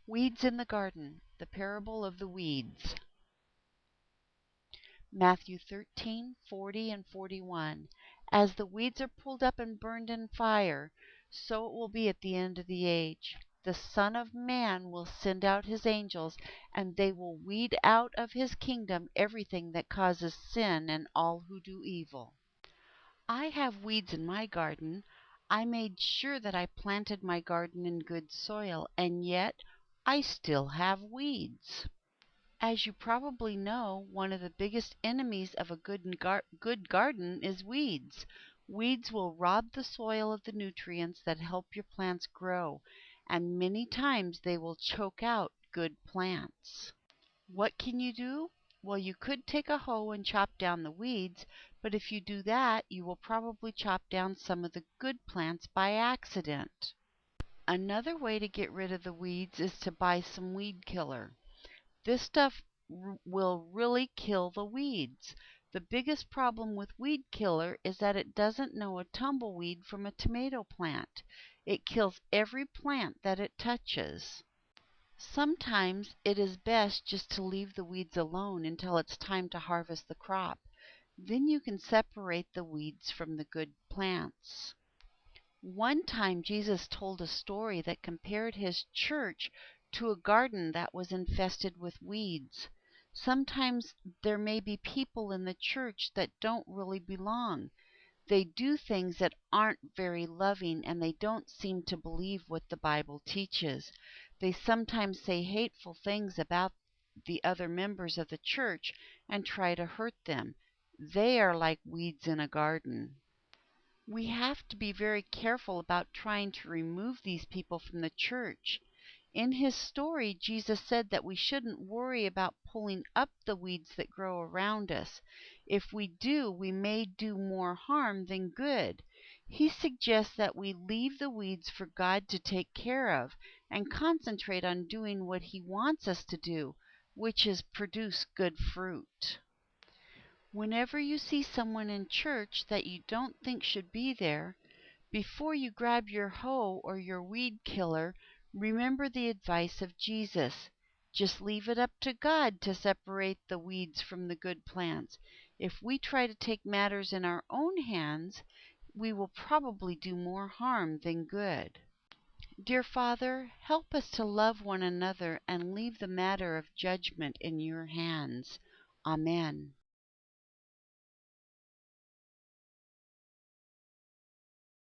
Weeds in the Garden, the parable of the weeds. Matthew 13:40 and 41. As the weeds are pulled up and burned in fire, so it will be at the end of the age. The Son of Man will send out his angels, and they will weed out of his kingdom everything that causes sin and all who do evil. I have weeds in my garden. I made sure that I planted my garden in good soil, and yet I still have weeds. As you probably know, one of the biggest enemies of a good garden is weeds. Weeds will rob the soil of the nutrients that help your plants grow, and many times they will choke out good plants. What can you do? Well, you could take a hoe and chop down the weeds, but if you do that, you will probably chop down some of the good plants by accident. Another way to get rid of the weeds is to buy some weed killer. This stuff will really kill the weeds. The biggest problem with weed killer is that it doesn't know a tumbleweed from a tomato plant. It kills every plant that it touches. Sometimes it is best just to leave the weeds alone until it's time to harvest the crop. Then you can separate the weeds from the good plants. One time Jesus told a story that compared his church to a garden that was infested with weeds. Sometimes there may be people in the church that don't really belong. They do things that aren't very loving, and they don't seem to believe what the Bible teaches. They sometimes say hateful things about the other members of the church and try to hurt them. They are like weeds in a garden. We have to be very careful about trying to remove these people from the church. In his story, Jesus said that we shouldn't worry about pulling up the weeds that grow around us. If we do, we may do more harm than good. He suggests that we leave the weeds for God to take care of and concentrate on doing what he wants us to do, which is produce good fruit. Whenever you see someone in church that you don't think should be there, before you grab your hoe or your weed killer, remember the advice of Jesus. Just leave it up to God to separate the weeds from the good plants. If we try to take matters in our own hands, we will probably do more harm than good. Dear Father, help us to love one another and leave the matter of judgment in your hands. Amen.